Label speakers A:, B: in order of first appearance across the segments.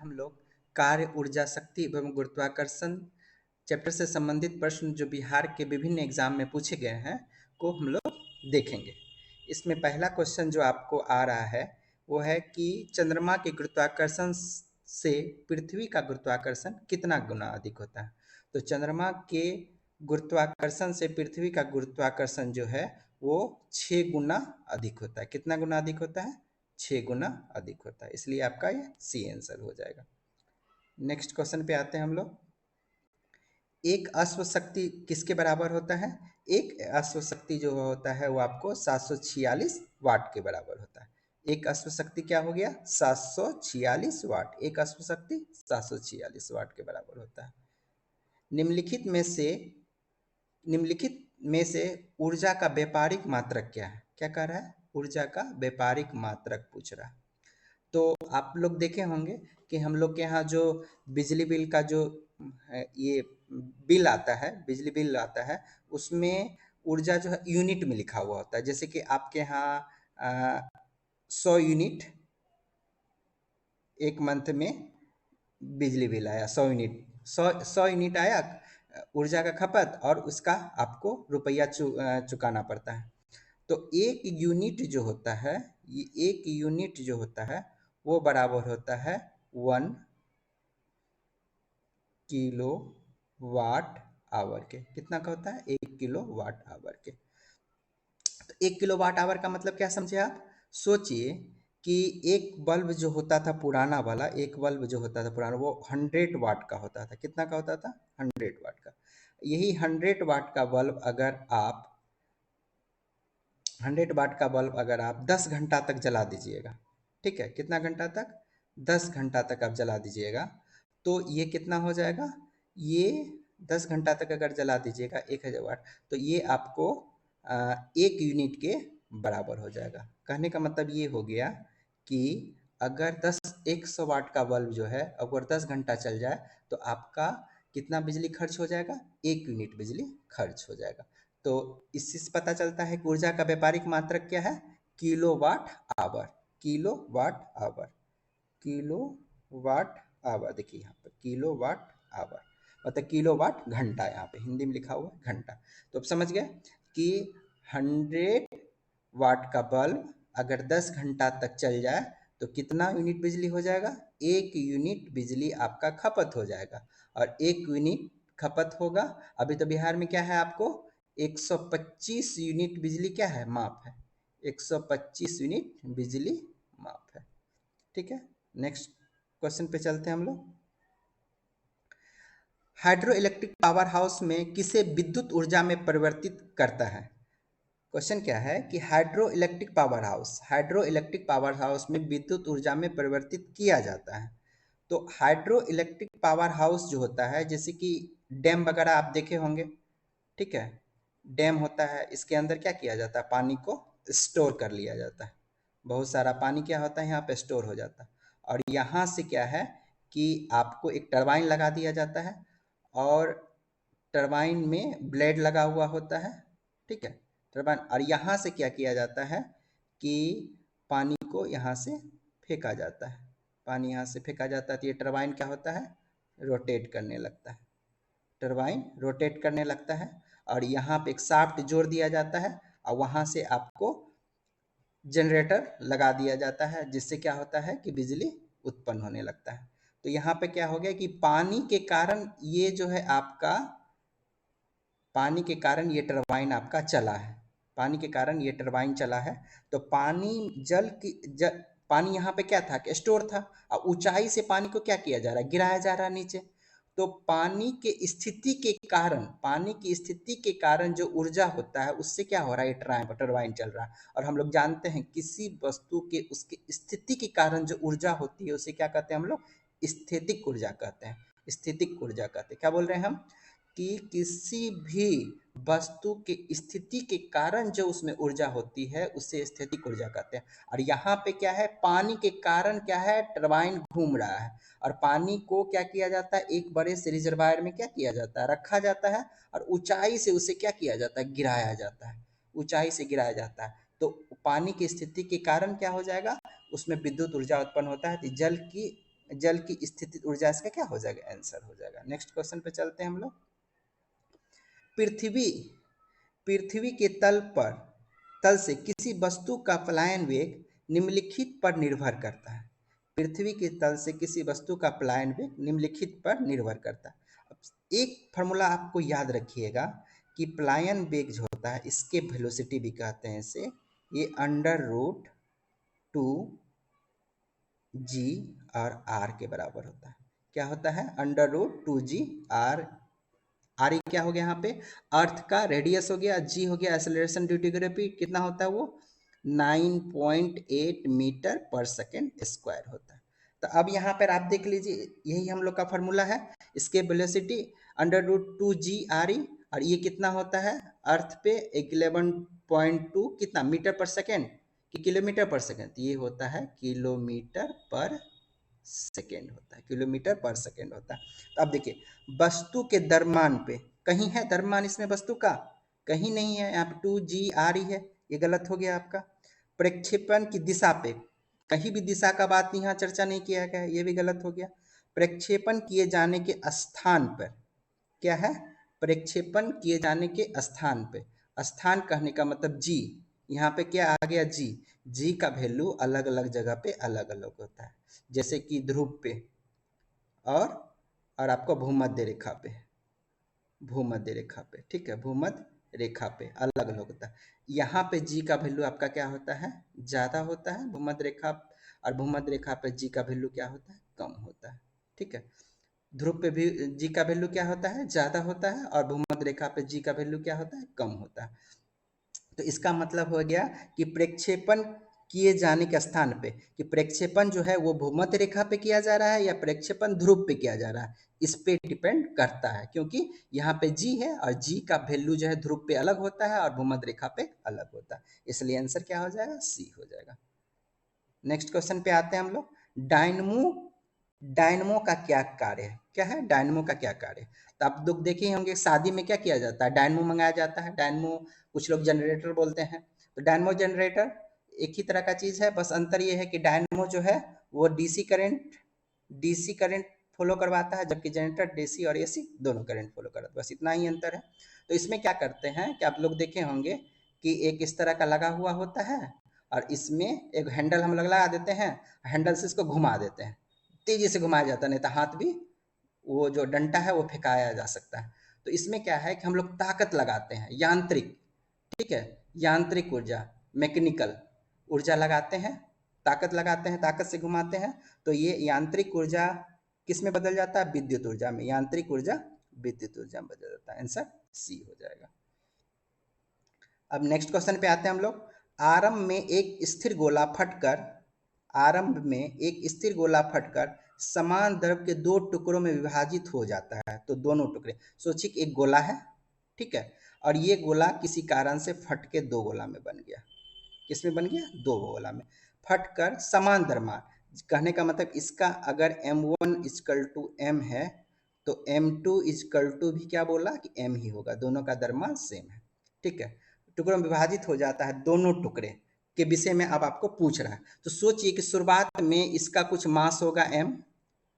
A: हम लोग कार्य, ऊर्जा, शक्ति एवं गुरुत्वाकर्षण चैप्टर से संबंधित प्रश्न जो बिहार के विभिन्न एग्जाम में पूछे गए हैं को हम लोग देखेंगे। इसमें पहला क्वेश्चन जो आपको आ रहा है वो है कि चंद्रमा के गुरुत्वाकर्षण से पृथ्वी का गुरुत्वाकर्षण कितना गुना अधिक होता है। तो चंद्रमा के गुरुत्वाकर्षण से पृथ्वी का गुरुत्वाकर्षण जो है वो 6 गुना अधिक होता है। कितना गुना अधिक होता है? 6 गुना अधिक होता है, इसलिए आपका ये सी आंसर हो जाएगा। नेक्स्ट क्वेश्चन पे आते हैं हम लोग। एक अश्व शक्ति किसके बराबर होता है? एक अश्व शक्ति जो होता है वो आपको 746 वाट के बराबर होता है। एक अश्व शक्ति क्या हो गया? 746 वाट। एक अश्व शक्ति 746 वाट के बराबर होता है। निम्नलिखित में से ऊर्जा का व्यापारिक मात्रक क्या है? क्या कह रहा है? ऊर्जा का व्यापारिक मात्रक पूछ रहा है। तो आप लोग देखे होंगे कि हम लोग के यहाँ जो बिजली बिल का जो ये बिल आता है, बिजली बिल आता है, उसमें ऊर्जा जो है यूनिट में लिखा हुआ होता है। जैसे कि आपके यहाँ 100 यूनिट एक मंथ में बिजली बिल आया, 100 यूनिट, 100 यूनिट आया ऊर्जा का खपत, और उसका आपको रुपया चुकाना पड़ता है। तो एक यूनिट जो होता है, ये एक यूनिट जो होता है वो बराबर होता है 1 किलो वाट आवर के। कितना का होता है? 1 किलो वाट आवर के। तो 1 किलो वाट आवर का मतलब क्या समझे आप? सोचिए कि एक बल्ब जो होता था पुराना वाला, एक बल्ब जो होता था पुराना, वो 100 वाट का होता था। कितना का होता था? 100 वाट का। यही 100 वाट का बल्ब अगर आप 100 वाट का बल्ब अगर आप 10 घंटा तक जला दीजिएगा, ठीक है, कितना घंटा तक? 10 घंटा तक आप जला दीजिएगा, तो ये कितना हो जाएगा? ये 10 घंटा तक अगर जला दीजिएगा 1000 वाट, तो ये आपको 1 यूनिट के बराबर हो जाएगा। कहने का मतलब ये हो गया कि अगर 100 वाट का बल्ब जो है अगर 10 घंटा चल जाए तो आपका कितना बिजली खर्च हो जाएगा? 1 यूनिट बिजली खर्च हो जाएगा। तो इससे पता चलता है कि ऊर्जा का व्यापारिक मात्रक क्या है? Kilo watt hour. Kilo watt hour, kilo watt hour. देखिए यहाँ पर किलो वाट आवर मतलब किलो वाट घंटा, यहाँ पे हिंदी में लिखा हुआ है घंटा। तो अब समझ गए कि 100 वाट का बल्ब अगर 10 घंटा तक चल जाए तो कितना यूनिट बिजली हो जाएगा? 1 यूनिट बिजली आपका खपत हो जाएगा। और 1 यूनिट खपत होगा, अभी तो बिहार में क्या है आपको 125 यूनिट बिजली क्या है? माप है। 125 यूनिट बिजली माप है, ठीक है। नेक्स्ट क्वेश्चन पे चलते हैं हम लोग। हाइड्रो इलेक्ट्रिक पावर हाउस में किसे विद्युत ऊर्जा में परिवर्तित करता है? क्वेश्चन क्या है कि हाइड्रो इलेक्ट्रिक पावर हाउस में विद्युत ऊर्जा में परिवर्तित किया जाता है। तो हाइड्रो इलेक्ट्रिक पावर हाउस जो होता है, जैसे कि डैम वगैरह आप देखे होंगे, ठीक है, डैम होता है, इसके अंदर क्या किया जाता है? पानी को स्टोर कर लिया जाता है। बहुत सारा पानी क्या होता है यहाँ पे स्टोर हो जाता है। और यहाँ से क्या है कि आपको एक टरबाइन लगा दिया जाता है, और टरबाइन में ब्लेड लगा हुआ होता है, ठीक है, टरबाइन। और यहाँ से क्या किया जाता है कि पानी को यहाँ से फेंका जाता है। पानी यहाँ से फेंका जाता है तो ये टरबाइन क्या होता है? रोटेट करने लगता है। टरबाइन रोटेट करने लगता है, और यहाँ पे एक शाफ्ट जोड़ दिया जाता है, और वहाँ से आपको जनरेटर लगा दिया जाता है, जिससे क्या होता है कि बिजली उत्पन्न होने लगता है। तो यहाँ पे क्या हो गया कि पानी के कारण ये जो है आपका, पानी के कारण ये टरबाइन आपका चला है। पानी के कारण ये टरबाइन चला है। तो पानी यहाँ पे क्या था कि स्टोर था, और ऊंचाई से पानी को क्या किया जा रहा है? गिराया जा रहा है नीचे। तो पानी की स्थिति के कारण जो ऊर्जा होता है उससे क्या हो रहा है? टरबाइन चल रहा है। और हम लोग जानते हैं किसी वस्तु के उसकी स्थिति के कारण जो ऊर्जा होती है उसे क्या कहते हैं हम लोग? स्थितिक ऊर्जा कहते हैं। स्थितिक ऊर्जा कहते हैं। क्या बोल रहे हैं हम? कि किसी भी वस्तु के स्थिति के कारण जो उसमें ऊर्जा होती है उसे स्थितिक ऊर्जा कहते हैं। और यहाँ पे क्या है? पानी के कारण क्या है? टरबाइन घूम रहा है, और पानी को क्या किया जाता है? एक बड़े से रिजर्वायर में क्या किया जाता है? रखा जाता है, और ऊंचाई से उसे क्या किया जाता है? गिराया जाता है। ऊंचाई से गिराया जाता है। तो पानी की स्थिति के कारण क्या हो जाएगा? उसमें विद्युत ऊर्जा उत्पन्न होता है। तो जल की स्थिति ऊर्जा इसका क्या हो जाएगा, आंसर हो जाएगा। नेक्स्ट क्वेश्चन पे चलते हैं हम लोग। पृथ्वी पृथ्वी के तल से किसी वस्तु का पलायन वेग निम्नलिखित पर निर्भर करता है। पृथ्वी के तल से किसी वस्तु का पलायन वेग निम्नलिखित पर निर्भर करता है। अब एक फार्मूला आपको याद रखिएगा कि पलायन वेग जो होता है, इसके वेलोसिटी भी कहते हैं इसे, ये √2 जी और आर के बराबर होता है। क्या होता है, √2 जी आर। आर क्या हो गया यहाँ पे, अर्थ का रेडियस हो गया, जी हो गया एक्सेलरेशन ड्यू टू ग्रेविटी, कितना होता है वो 9.8 मीटर पर सेकेंड स्क्वायर होता है। तो अब यहाँ पर आप देख लीजिए, यही हम लोग का फॉर्मूला है। इसके वेलोसिटी √2 जी आर ई, और ये कितना होता है अर्थ पे 11.2 कितना मीटर पर सेकेंड कि किलोमीटर पर सेकेंड, ये होता है किलोमीटर पर सेकेंड होता है, किलोमीटर पर सेकेंड होता है। तो अब देखिए, वस्तु के द्रव्यमान पे, कहीं है द्रव्यमान इसमें वस्तु का, कहीं नहीं है, यहाँ पे 2 जी आ रही है, ये गलत हो गया आपका। प्रक्षेपण की दिशा पे, कहीं भी दिशा का बात यहाँ चर्चा नहीं किया गया, ये भी गलत हो गया। प्रक्षेपण किए जाने के स्थान पर, क्या है, प्रक्षेपण किए जाने के स्थान पे, स्थान कहने का मतलब जी, यहाँ पे क्या आ गया जी, जी का वैल्यू अलग अलग जगह पे अलग अलग होता है। जैसे कि ध्रुव पे और आपको भूमध्य रेखा पे, भूमध्य रेखा पे, ठीक है, भूमध्य रेखा पे अलग अलग होता है। यहाँ पे जी का वैल्यू आपका क्या होता है, ज्यादा होता है भूमध्य रेखा, और भूमध्य रेखा पे जी का वैल्यू क्या होता है, कम होता है। ठीक है, ध्रुव पे भी जी का वैल्यू क्या होता है, ज्यादा होता है, और भूमध्य रेखा पे जी का वैल्यू क्या होता है, कम होता है। तो इसका मतलब हो गया कि प्रक्षेपण किए जाने के स्थान पे, कि प्रक्षेपण जो है वो भूमध्य रेखा पे किया जा रहा है या प्रक्षेपण ध्रुव पे किया जा रहा है, इस पे डिपेंड करता है। क्योंकि यहाँ पे जी है और जी का वैल्यू जो है ध्रुव पे अलग होता है और भूमध्य रेखा पे अलग होता है, इसलिए आंसर क्या हो जाएगा, सी हो जाएगा। नेक्स्ट क्वेश्चन पे आते हैं हम लोग। डायनमो डायनमो का क्या कार्य है, क्या है डायनमो का क्या कार्य है। तो आप लोग देखे होंगे शादी में क्या किया जाता है, डायनमो मंगाया जाता है। डायनमो कुछ लोग जनरेटर बोलते हैं, तो डायनमो जनरेटर एक ही तरह का चीज है, बस अंतर ये है कि डायनमो जो है वो डीसी करंट फॉलो करवाता है, जबकि जनरेटर डीसी और एसी दोनों करंट फॉलो करता है, बस इतना ही अंतर है। तो इसमें क्या करते हैं कि आप लोग देखे होंगे कि एक इस तरह का लगा हुआ होता है, और इसमें एक हैंडल हम लोग लगा देते हैं, हैंडल से इसको घुमा देते हैं, तेजी से घुमाया जाता है, नहीं तो हाथ भी वो जो डंटा है वो फेंकाया जा सकता है। तो इसमें क्या है कि हम लोग ताकत लगाते हैं, यांत्रिक, ठीक है, यांत्रिक ऊर्जा, मैकेनिकल ऊर्जा लगाते हैं, ताकत लगाते हैं, ताकत से घुमाते हैं। तो ये यांत्रिक ऊर्जा किस में बदल जाता है, विद्युत ऊर्जा में, यांत्रिक ऊर्जा विद्युत ऊर्जा में बदल जाता है, आंसर सी हो जाएगा। अब नेक्स्ट क्वेश्चन पे आते हैं हम लोग। आरंभ में एक स्थिर गोला फटकर आरंभ में एक स्थिर गोला फटकर समान द्रव के दो टुकड़ों में विभाजित हो जाता है। तो दोनों टुकड़े, सोचिए कि एक गोला है, ठीक है, और ये गोला किसी कारण से फट के दो गोला में बन गया। किस में बन गया, दो गोला में फटकर समान द्रव्यमान, कहने का मतलब इसका अगर m1 इजकल टू m है तो m2 इजकल टू भी क्या बोला कि m ही होगा, दोनों का द्रव्यमान सेम है। ठीक है, टुकड़ों में विभाजित हो जाता है, दोनों टुकड़े के विषय में अब आपको पूछ रहा है। तो सोचिए कि शुरुआत में इसका कुछ मास होगा m,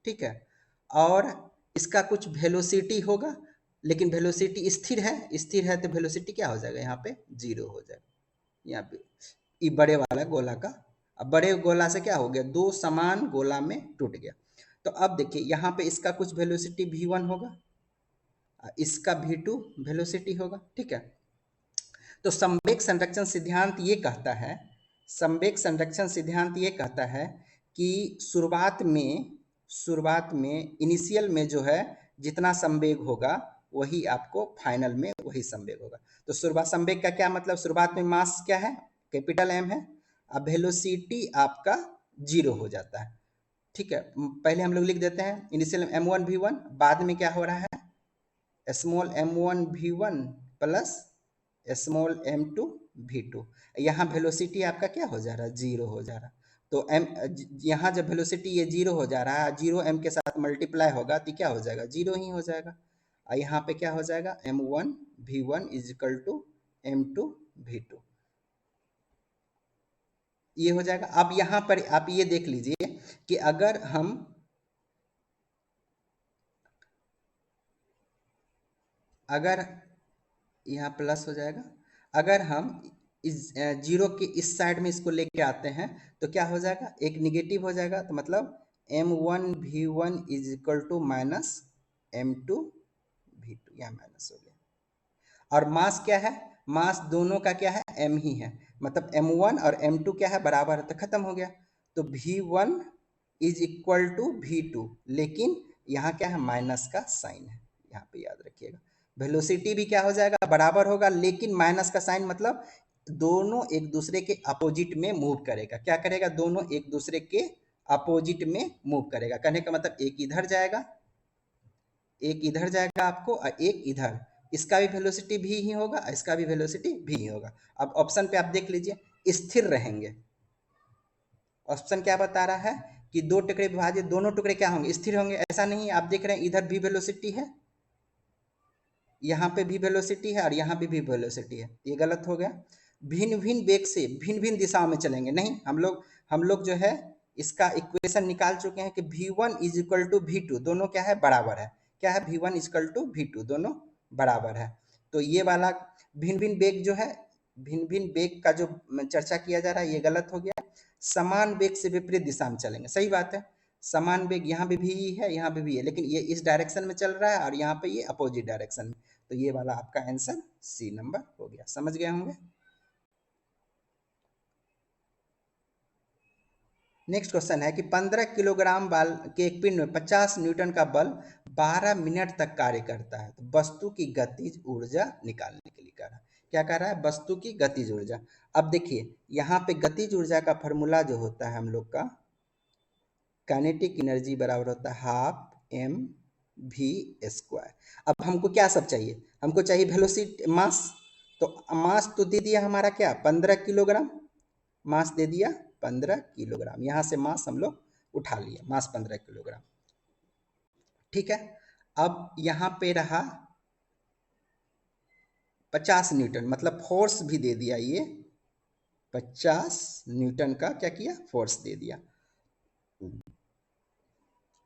A: ठीक है, और इसका कुछ वेलोसिटी होगा, लेकिन वेलोसिटी स्थिर है तो वेलोसिटी क्या हो जाएगा, यहाँ पे 0 हो जाएगा। यहाँ पे ये बड़े वाला गोला का, अब बड़े गोला से क्या हो गया, दो समान गोला में टूट गया। तो अब देखिए यहाँ पे इसका कुछ वेलोसिटी v1 होगा, इसका v2 वेलोसिटी होगा, ठीक है। तो संवेग संरक्षण सिद्धांत ये कहता है, संवेग संरक्षण सिद्धांत ये कहता है कि शुरुआत में इनिशियल में जो है जितना संवेग होगा वही आपको फाइनल में वही संवेग होगा। तो शुरुआत संवेग का क्या मतलब, शुरुआत में मास क्या है, कैपिटल M है, अब वेलोसिटी आपका 0 हो जाता है। ठीक है, पहले हम लोग लिख देते हैं इनिशियल m1 v1, बाद में क्या हो रहा है small m1 v1 plus small m2 v2। यहाँ वेलोसिटी आपका क्या हो जा रहा है, 0 हो जा रहा है। तो m यहाँ जब वेलोसिटी ये 0 हो जा रहा है, 0 m के साथ मल्टीप्लाई होगा तो क्या हो जाएगा, 0 ही हो जाएगा। और यहाँ पे क्या हो जाएगा, m1 v1 is equal to m2 v2, ये हो जाएगा। अब यहाँ पर आप ये देख लीजिए कि अगर हम अगर यहाँ प्लस हो जाएगा, अगर हम इस जीरो के इस साइड में इसको लेके आते हैं तो क्या हो जाएगा, एक निगेटिव हो जाएगा, तो मतलब m1v1 is equal to minus m2v2, यहाँ माइनस हो गया। और मास क्या है, मास दोनों का क्या है, m ही है, मतलब m1 और m2 क्या है, बराबर है, तो खत्म हो गया। तो v1 is equal to v2, लेकिन यहाँ क्या है, माइनस का साइन है, यहाँ पे याद रखिएगा। वेलोसिटी भी क्या हो जाएगा, बराबर होगा, लेकिन माइनस का साइन मतलब दोनों एक दूसरे के अपोजिट में मूव करेगा। क्या करेगा, दोनों एक दूसरे के अपोजिट में मूव करेगा। कहने का मतलब एक इधर जाएगा, एक इधर जाएगा आपको, और एक इधर, इसका भी वेलोसिटी भी ही होगा, इसका भी वेलोसिटी भी ही होगा। अब ऑप्शन पे आप देख लीजिए, स्थिर रहेंगे। ऑप्शन क्या बता रहा है कि दो टुकड़े विभाजित, दोनों टुकड़े क्या होंगे, स्थिर होंगे। ऐसा नहीं, आप देख रहे हैं इधर भी वेलोसिटी है, यहाँ पे भी वेलोसिटी है, और यहाँ पे भी वेलोसिटी है, ये गलत हो गया। भिन्न भिन्न वेग से भिन्न भिन्न दिशाओं में चलेंगे, नहीं, हम लोग जो है इसका इक्वेशन निकाल चुके हैं कि v1 is equal to v2, दोनों क्या है, बराबर है। क्या है, v1 is equal to v2, दोनों बराबर है। तो ये वाला भिन्न भिन्न वेग जो है, भिन्न भिन्न वेग का जो चर्चा किया जा रहा है, ये गलत हो गया। समान वेग से विपरीत दिशा में चलेंगे, सही बात है। समान वेग यहाँ पे भी है, यहाँ पे भी है, लेकिन ये इस डायरेक्शन में चल रहा है और यहाँ पे ये अपोजिट डायरेक्शन में। तो ये वाला आपका आंसर सी नंबर हो गया, समझ गए होंगे। नेक्स्ट क्वेश्चन है कि 15 किलोग्राम बल के एक पिंड में 50 न्यूटन का बल 12 मिनट तक कार्य करता है, तो वस्तु की गतिज ऊर्जा निकालने के लिए कह रहा है। क्या कह रहा है, वस्तु की गतिज ऊर्जा। अब देखिए यहाँ पे गतिज ऊर्जा का फॉर्मूला जो होता है हम लोग का, काइनेटिक एनर्जी बराबर होता है हाफ एम वी स्क्वायर। अब हमको क्या सब चाहिए, हमको चाहिए वेलोसिटी, मास। तो मास तो दे दिया हमारा क्या, 15 किलोग्राम, मास दे दिया 15 किलोग्राम, यहाँ से मास हम लोग उठा लिए, मास 15 किलोग्राम। ठीक है, अब यहाँ पे रहा 50 न्यूटन, मतलब फोर्स भी दे दिया, ये 50 न्यूटन का क्या किया, फोर्स दे दिया,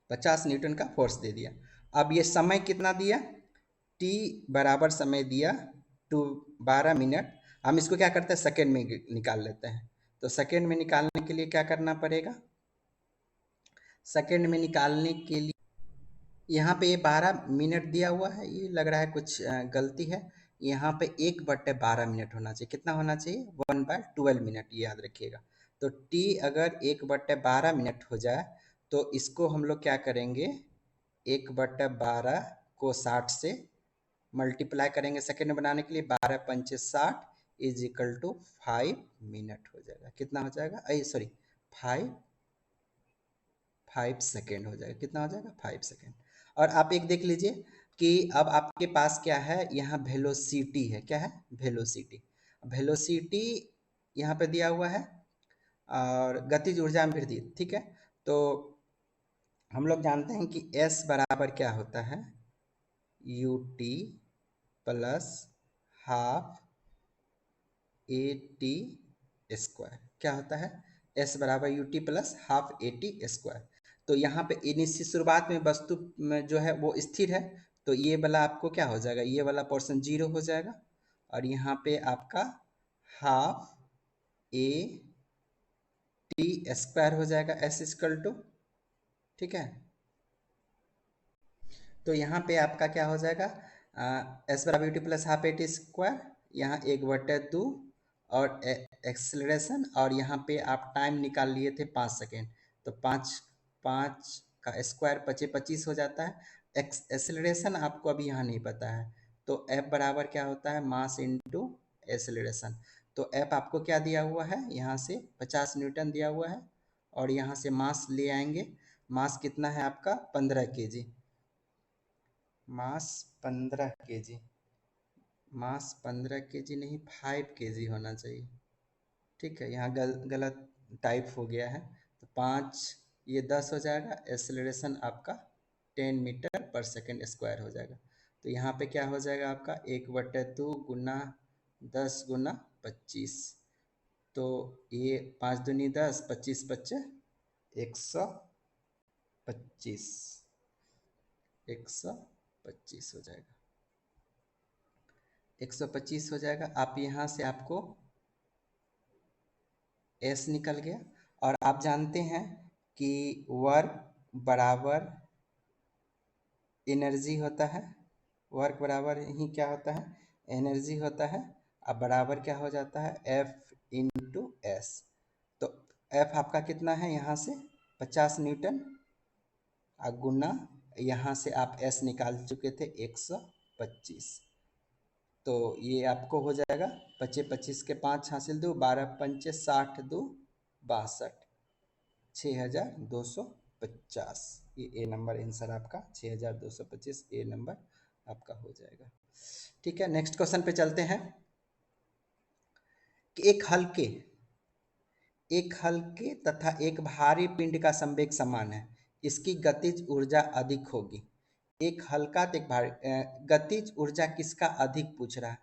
A: 50 न्यूटन का फोर्स दे दिया। अब ये समय कितना दिया, टी बराबर समय दिया 12 मिनट। हम इसको क्या करते हैं, सेकेंड में निकाल लेते हैं। तो सेकेंड में निकालने के लिए क्या करना पड़ेगा, सेकेंड में निकालने के लिए यहाँ पे ये 12 मिनट दिया हुआ है, ये लग रहा है कुछ गलती है। यहाँ पे 1/12 मिनट होना चाहिए, कितना होना चाहिए, 1/12 मिनट, ये याद रखिएगा। तो टी अगर 1/12 मिनट हो जाए तो इसको हम लोग क्या करेंगे, 1/12 को 60 से मल्टीप्लाई करेंगे सेकेंड बनाने के लिए, 12×5 = 60 इज इक्वल टू 5 मिनट हो जाएगा। कितना हो जाएगा, अरे सॉरी, 5 सेकेंड हो जाएगा। कितना हो जाएगा, 5 सेकेंड। और आप एक देख लीजिए कि अब आपके पास क्या है, यहाँ वेलोसिटी है, क्या है, वेलोसिटी। वेलोसिटी यहाँ पे दिया हुआ है और गतिज ऊर्जा में वृद्धि, ठीक है। तो हम लोग जानते हैं कि S बराबर क्या होता है, ut plus half AT square. क्या होता है, S बराबर ut plus half AT square. तो यहाँ पे निश्चित शुरुआत में वस्तु में जो है वो स्थिर है, तो ये वाला आपको क्या हो जाएगा, ये वाला पोर्शन 0 हो जाएगा, और यहाँ पे आपका हाफ ए टी स्क्वायर हो जाएगा, S इक्वल टू, ठीक है। तो यहाँ पे आपका क्या हो जाएगा, एस बराबर U T plus half A T square, यहाँ 1/2, और एक्सेलरेशन, और यहाँ पे आप टाइम निकाल लिए थे 5 सेकेंड, तो 5 का स्क्वायर 25 हो जाता है। एक्सेलरेशन आपको अभी यहाँ नहीं पता है, तो एफ बराबर क्या होता है, मास इंटू एक्सेलरेशन। तो एफ आपको क्या दिया हुआ है, यहाँ से 50 न्यूटन दिया हुआ है, और यहाँ से मास ले आएंगे। मास कितना है आपका, 15 kg, मास 15 kg, मास 15 kg नहीं, 5 kg होना चाहिए, ठीक है। यहाँ गलत टाइप हो गया है, तो 5, ये 10 हो जाएगा, एक्सेलरेशन आपका 10 मीटर पर सेकेंड स्क्वायर हो जाएगा। तो यहाँ पे क्या हो जाएगा आपका, 1/2 गुना 10 गुना 25, तो ये 5×2 = 10, 25×5 = 125, 125 हो जाएगा। 125 हो जाएगा। आप यहाँ से आपको एस निकल गया। और आप जानते हैं कि वर्क बराबर एनर्जी होता है। वर्क बराबर ही क्या होता है, एनर्जी होता है। अब बराबर क्या हो जाता है, एफ इंटू एस। तो एफ आपका कितना है, यहाँ से 50 न्यूटन, गुना यहाँ से आप एस निकाल चुके थे 125। तो ये आपको हो जाएगा 25 25 के 5 हासिल 2, 12 पंचे 60 2 62, 6250। ये ए नंबर आंसर आपका 6225 ए नंबर आपका हो जाएगा। ठीक है, नेक्स्ट क्वेश्चन पे चलते हैं कि एक हल्के तथा एक भारी पिंड का संवेग समान है, इसकी गतिज ऊर्जा अधिक होगी। एक हल्का तो एक भारी, गतिज ऊर्जा किसका अधिक पूछ रहा है।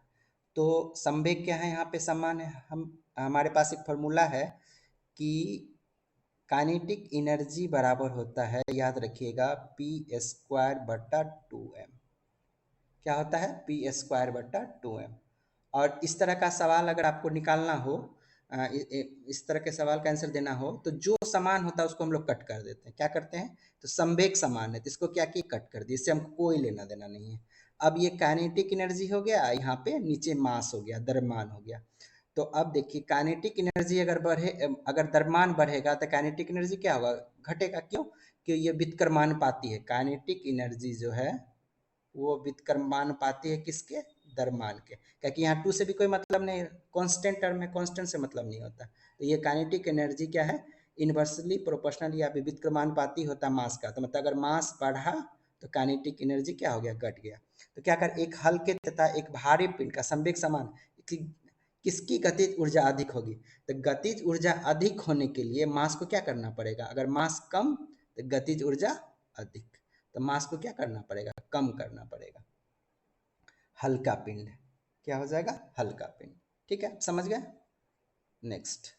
A: तो संवेग क्या है, यहाँ पे समान है। हम हमारे पास एक फॉर्मूला है कि काइनेटिक एनर्जी बराबर होता है, याद रखिएगा, पी स्क्वायर बटा 2m। क्या होता है, पी स्क्वायर बटा 2m। और इस तरह का सवाल अगर आपको निकालना हो, इस तरह के सवाल का आंसर देना हो, तो जो समान होता है उसको हम लोग कट कर देते हैं। क्या करते हैं, तो संवेग समान है तो इसको क्या किए, कट कर दिए, इससे हमको कोई लेना देना नहीं है। अब ये काइनेटिक एनर्जी हो गया, यहाँ पे नीचे मास हो गया, द्रव्यमान हो गया। तो अब देखिए काइनेटिक एनर्जी अगर बढ़े, अगर द्रव्यमान बढ़ेगा तो काइनेटिक एनर्जी क्या होगा, घटेगा। क्यों, कि ये व्युत्क्रमानुपाती है। काइनेटिक एनर्जी जो है वो व्युत्क्रमानुपाती है किसके, द्रव्यमान के। क्योंकि यहाँ टू से भी कोई मतलब नहीं, कांस्टेंट टर्म है, कांस्टेंट से मतलब नहीं होता। तो ये काइनेटिक एनर्जी क्या है, इन्वर्सली प्रोपोर्शनल या व्युत्क्रमानुपाती होता है मास का। तो मतलब अगर मास बढ़ा तो काइनेटिक एनर्जी क्या हो गया, घट गया। तो क्या कर, एक हल्के तथा एक भारी पिंड का संवेग समान, किसकी गतिज ऊर्जा अधिक होगी। तो गतिज ऊर्जा अधिक होने के लिए मास को क्या करना पड़ेगा, अगर मास कम तो गतिज ऊर्जा अधिक। तो मास को क्या करना पड़ेगा, कम करना पड़ेगा। हल्का पिंड क्या हो जाएगा, हल्का पिंड। ठीक है, समझ गए। नेक्स्ट,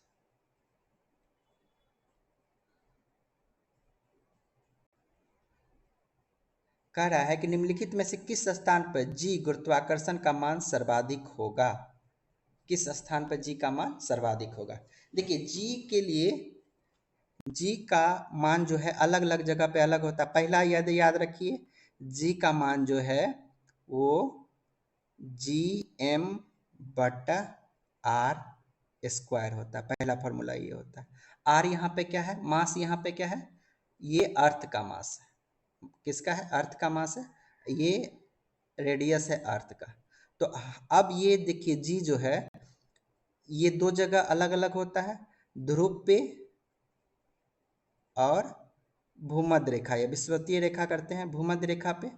A: कह रहा है कि निम्नलिखित में से किस स्थान पर जी गुरुत्वाकर्षण का मान सर्वाधिक होगा। किस स्थान पर जी का मान सर्वाधिक होगा। देखिए जी के लिए, जी का मान जो है अलग अलग जगह पे अलग होता है। पहला यदि याद रखिए, जी का मान जो है वो जी एम बटा आर स्क्वायर होता है। पहला फॉर्मूला ये होता है। आर यहाँ पे क्या है, मास यहाँ पे क्या है, ये अर्थ का मास है। किसका है, अर्थ का मास है। ये रेडियस है अर्थ का। तो अब ये देखिए जी जो है ये दो जगह अलग अलग होता है, ध्रुव पे और भूमध्य रेखा या विषुवतीय रेखा करते हैं भूमध्य रेखा पे,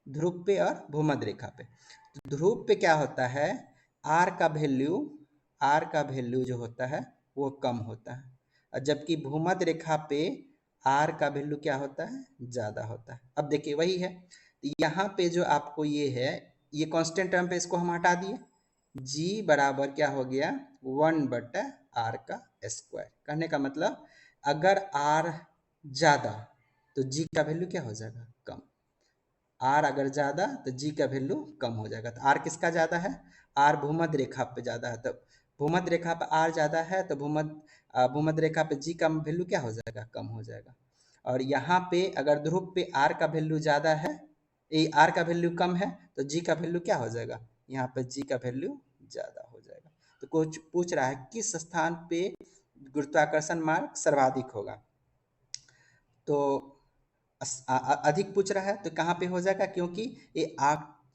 A: ध्रुव पे और भूमध्य रेखा पे। तो ध्रुव पे क्या होता है, आर का वैल्यू, आर का वैल्यू जो होता है वो कम होता है, और जबकि भूमध्य रेखा पे आर का वैल्यू क्या होता है, ज़्यादा होता है। अब देखिए वही है, यहाँ पे जो आपको ये है, ये कांस्टेंट टर्म पे इसको हम हटा दिए, जी बराबर क्या हो गया, 1/r का स्क्वायर। कहने का मतलब अगर आर ज़्यादा तो जी का वैल्यू क्या हो जाएगा, कम। आर अगर ज़्यादा तो जी का वैल्यू कम हो जाएगा। तो आर किसका ज़्यादा है, आर भूमध्य रेखा पे ज़्यादा है। तो भूमध्य रेखा पे आर ज़्यादा है तो भूमध्य रेखा पे जी का वैल्यू क्या हो जाएगा, कम हो जाएगा। और यहाँ पे अगर ध्रुव पे आर का वैल्यू ज़्यादा है, ये आर का वैल्यू कम है, तो जी का वैल्यू क्या हो जाएगा, यहाँ पे जी का वैल्यू ज़्यादा हो जाएगा। तो कुछ पूछ रहा है किस स्थान पे गुरुत्वाकर्षण मार्ग सर्वाधिक होगा। तो अधिक पूछ रहा है तो कहाँ पे हो जाएगा, क्योंकि ये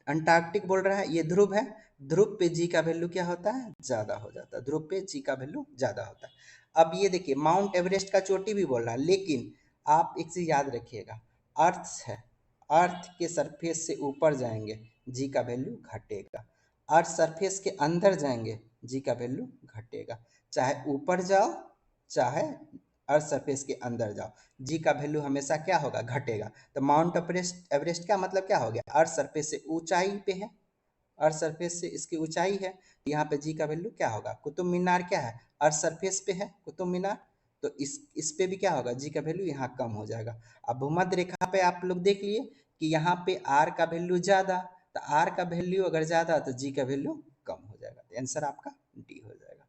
A: अंटार्कटिक बोल रहा है, ये ध्रुव है। ध्रुव पे जी का वैल्यू क्या होता है, ज़्यादा हो जाता है। ध्रुव पे जी का वैल्यू ज़्यादा होता है। अब ये देखिए माउंट एवरेस्ट का चोटी भी बोल रहा है, लेकिन आप एक चीज़ याद रखिएगा, अर्थ है, अर्थ के सरफेस से ऊपर जाएंगे जी का वैल्यू घटेगा, अर्थ सरफेस के अंदर जाएंगे जी का वैल्यू घटेगा। चाहे ऊपर जाओ चाहे अर्थ सरफेस के अंदर जाओ, जी का वैल्यू हमेशा क्या होगा, घटेगा। तो माउंट एवरेस्ट, एवरेस्ट का मतलब क्या हो गया, अर्थ सरफेस से ऊंचाई पे है, अर्थ सरफेस से इसकी ऊंचाई है, यहाँ पे जी का वैल्यू क्या होगा। कुतुब मीनार क्या है, अर्थ सरफेस पे है कुतुब मीनार, तो इस पे भी क्या होगा, जी का वैल्यू यहाँ कम हो जाएगा। अब भूमध्य रेखा पे आप लोग देख लिए कि यहाँ पे आर का वैल्यू ज़्यादा तो आर का वैल्यू अगर ज़्यादा तो जी का वैल्यू कम हो जाएगा। तो आंसर आपका डी हो जाएगा।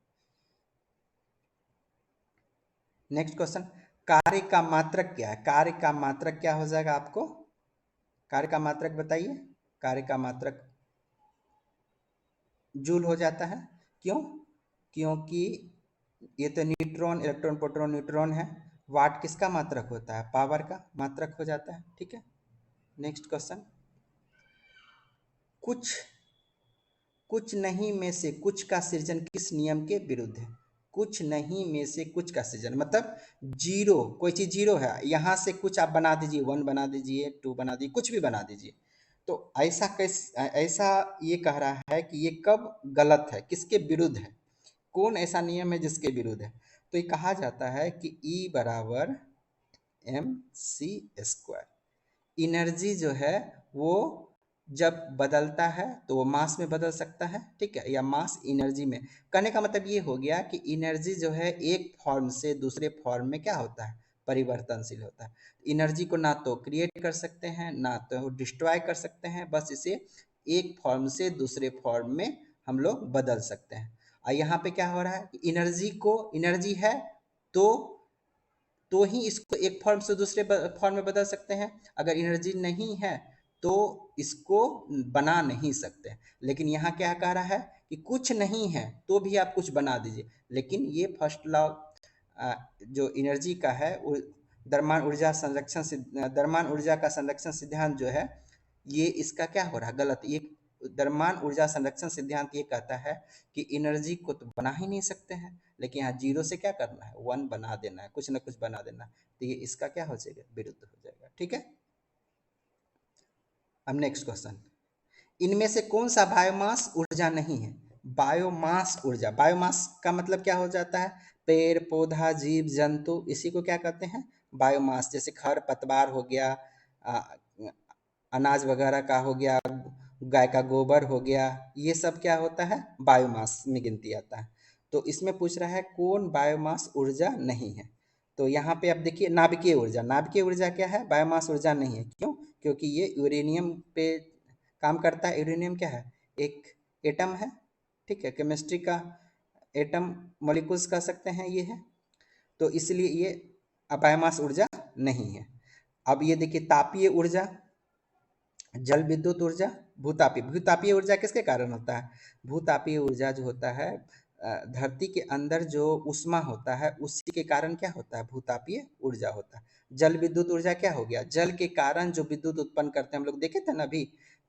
A: नेक्स्ट क्वेश्चन, कार्य का मात्रक क्या है? कार्य का मात्रक क्या हो जाएगा आपको? कार्य का मात्रक बताइए। कार्य का मात्रक जूल हो जाता है। क्यों? क्योंकि ये तो न्यूट्रॉन, इलेक्ट्रॉन, प्रोटॉन, न्यूट्रॉन है। वाट किसका मात्रक होता है? पावर का मात्रक हो जाता है। ठीक है। नेक्स्ट क्वेश्चन, कुछ कुछ नहीं में से कुछ का सृजन किस नियम के विरुद्ध है? कुछ नहीं में से कुछ का सृजन मतलब जीरो, कोई चीज जीरो है, यहां से कुछ आप बना दीजिए, 1 बना दीजिए, 2 बना दीजिए, कुछ भी बना दीजिए। तो ऐसा ये कह रहा है कि ये कब गलत है, किसके विरुद्ध है? कौन ऐसा नियम है जिसके विरुद्ध है? तो ये कहा जाता है कि E बराबर mc²। एनर्जी जो है वो जब बदलता है तो वो मास में बदल सकता है, ठीक है, या मास एनर्जी में। कहने का मतलब ये हो गया कि एनर्जी जो है एक फॉर्म से दूसरे फॉर्म में क्या होता है? परिवर्तनशील होता है। एनर्जी को ना तो क्रिएट कर सकते हैं ना तो डिस्ट्रॉय कर सकते हैं, बस इसे एक फॉर्म से दूसरे फॉर्म में हम लोग बदल सकते हैं। और यहाँ पे क्या हो रहा है? एनर्जी को, एनर्जी है तो ही इसको एक फॉर्म से दूसरे फॉर्म में बदल सकते हैं। अगर एनर्जी नहीं है तो इसको बना नहीं सकते। लेकिन यहाँ क्या कह रहा है कि कुछ नहीं है तो भी आप कुछ बना दीजिए। लेकिन ये फर्स्ट लॉ जो एनर्जी का है वो द्रव्यमान ऊर्जा संरक्षण द्रव्यमान ऊर्जा का संरक्षण सिद्धांत जो है ये इसका क्या हो रहा है? गलत। ये द्रव्यमान ऊर्जा संरक्षण सिद्धांत ये कहता है कि एनर्जी को तो बना ही नहीं सकते हैं, लेकिन यहाँ जीरो से क्या करना है? 1 बना देना है, कुछ ना कुछ बना देना है। तो ये इसका क्या हो जाएगा? विरुद्ध हो जाएगा। ठीक है। अब नेक्स्ट क्वेश्चन, इनमें से कौन सा बायोमास ऊर्जा नहीं है? बायोमास ऊर्जा, बायोमास का मतलब क्या हो जाता है? पेड़ पौधा जीव जंतु, इसी को क्या कहते हैं? बायोमास। जैसे खर पतवार हो गया, आ, अनाज वगैरह का हो गया, गाय का गोबर हो गया, ये सब क्या होता है? बायोमास में गिनती आता है। तो इसमें पूछ रहा है कौन बायोमास ऊर्जा नहीं है? तो यहाँ पे आप देखिए, नाभिकीय ऊर्जा। नाभिकीय ऊर्जा क्या है? बायोमास ऊर्जा नहीं है। क्यों? क्योंकि ये यूरेनियम पे काम करता है। यूरेनियम क्या है? एक एटम है, ठीक है, केमिस्ट्री का एटम मॉलिक्यूल्स कह सकते हैं ये है। तो इसलिए ये बायोमास ऊर्जा नहीं है। अब ये देखिए, तापीय ऊर्जा, जल विद्युत ऊर्जा, भूतापीय। भूतापीय ऊर्जा किसके कारण होता है? भूतापीय ऊर्जा जो होता है धरती के अंदर जो उष्मा होता है उसी के कारण क्या होता है? भूतापीय ऊर्जा होता है। जल विद्युत ऊर्जा क्या हो गया? जल के कारण जो विद्युत उत्पन्न करते हैं, हम लोग देखे थे ना अभी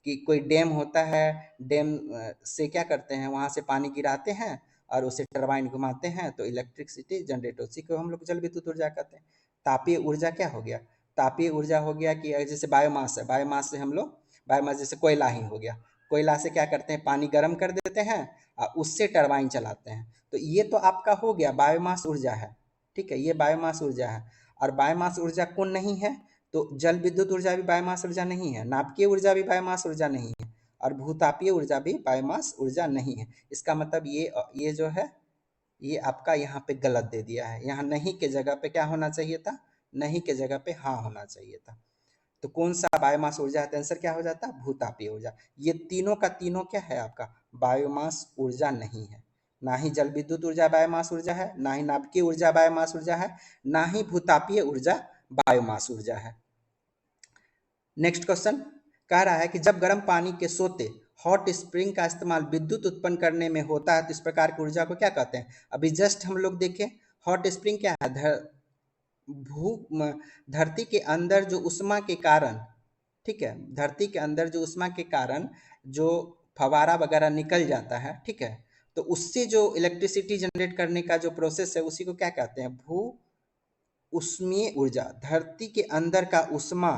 A: कि कोई डैम होता है, डैम से क्या करते हैं? वहां से पानी गिराते हैं और उसे टरबाइन घुमाते हैं तो इलेक्ट्रिसिटी जनरेट होती है, उसी को हम लोग जल विद्युत ऊर्जा कहते हैं। तापीय ऊर्जा क्या हो गया? तापीय ऊर्जा हो गया कि जैसे बायोमास है, बायोमास से हम लोग, बायोमास जैसे कोयला ही हो गया, कोयला से क्या करते हैं? पानी गर्म कर देते हैं और उससे टरबाइन चलाते हैं। तो ये तो आपका हो गया बायोमास ऊर्जा है, ठीक है, ये बायोमास ऊर्जा है। और बायोमास ऊर्जा कौन नहीं है? तो जल विद्युत ऊर्जा भी बायोमास ऊर्जा नहीं है, नाभिकीय ऊर्जा भी बायोमास ऊर्जा नहीं है, और भूतापीय ऊर्जा भी बायोमास ऊर्जा नहीं है। इसका मतलब ये जो है ये आपका यहाँ पे गलत दे दिया है। यहाँ नहीं के जगह पे क्या होना चाहिए था? नहीं के जगह पे हाँ होना चाहिए था। तो कौन सा बायोमास ऊर्जा है? तो आंसर क्या हो जाता है? भूतापीय ऊर्जा। ये तीनों का तीनों क्या है आपका? बायोमास ऊर्जा नहीं है। ना ही जल विद्युत ऊर्जा बायोमास ऊर्जा है, ना ही नाभिकीय ऊर्जा बायोमास ऊर्जा है, ना ही भूतापीय ऊर्जा बायोमास ऊर्जा है। नेक्स्ट क्वेश्चन कह रहा है कि जब गर्म पानी के सोते हॉट स्प्रिंग का इस्तेमाल विद्युत उत्पन्न करने में होता है तो इस प्रकार की ऊर्जा को क्या कहते हैं? अभी जस्ट हम लोग देखें, हॉट स्प्रिंग क्या है? धरती के अंदर जो उष्मा के कारण, ठीक है, धरती के अंदर जो उष्मा के कारण जो फवारा वगैरह निकल जाता है, ठीक है, तो उससे जो इलेक्ट्रिसिटी जनरेट करने का जो प्रोसेस है उसी को क्या कहते हैं? भू उष्मीय ऊर्जा। धरती के अंदर का उष्मा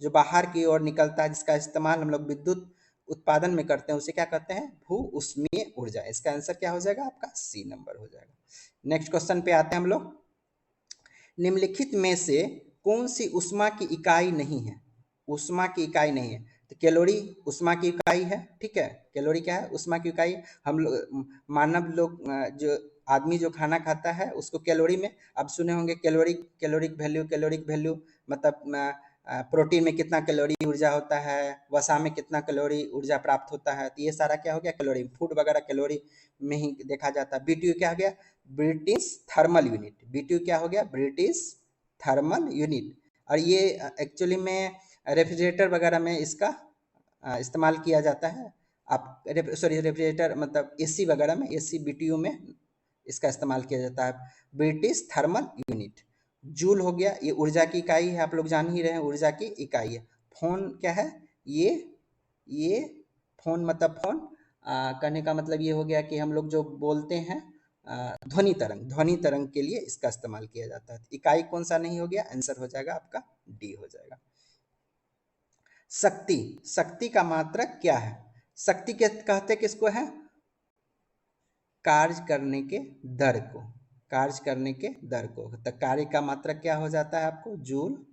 A: जो बाहर की ओर निकलता है जिसका इस्तेमाल हम लोग विद्युत उत्पादन में करते हैं उसे क्या कहते हैं? भू उष्मीय ऊर्जा। इसका आंसर क्या हो जाएगा आपका? सी नंबर हो जाएगा। नेक्स्ट क्वेश्चन पे आते हैं हम लोग, निम्नलिखित में से कौन सी उष्मा की इकाई नहीं है? उष्मा की इकाई नहीं है। तो कैलोरी उष्मा की इकाई है, ठीक है, कैलोरी क्या है? उष्मा की इकाई। हम लोग मानव लोग जो आदमी जो खाना खाता है उसको कैलोरी में, अब सुने होंगे caloric caloric value, caloric value मतलब प्रोटीन में कितना कैलोरी ऊर्जा होता है, वसा में कितना कैलोरी ऊर्जा प्राप्त होता है, तो ये सारा क्या हो गया कैलोरी, फूड वगैरह कैलोरी में ही देखा जाता है। बीटीयू क्या हो गया, ब्रिटिश थर्मल यूनिट, बीटीयू क्या हो गया ब्रिटिश थर्मल यूनिट। और ये एक्चुअली में रेफ्रिजरेटर वगैरह में इसका इस्तेमाल किया जाता है। आप रेफ्रिजरेटर मतलब एसी वगैरह में, एसी बीटीयू में इसका इस्तेमाल किया जाता है, ब्रिटिश थर्मल यूनिट। जूल हो गया, ये ऊर्जा की इकाई है, आप लोग जान ही रहे हैं ऊर्जा की इकाई है। फोन क्या है, ये फोन मतलब फोन कहने का मतलब ये हो गया कि हम लोग जो बोलते हैं ध्वनि तरंग, ध्वनि तरंग के लिए इसका इस्तेमाल किया जाता है। इकाई कौन सा नहीं हो गया, आंसर हो जाएगा आपका डी हो जाएगा। शक्ति, शक्ति का मात्रक क्या है, शक्ति के कहते किसको है, कार्य करने के दर को, कार्य करने के दर को। तो कार्य का मात्रक क्या हो जाता है आपको, जूल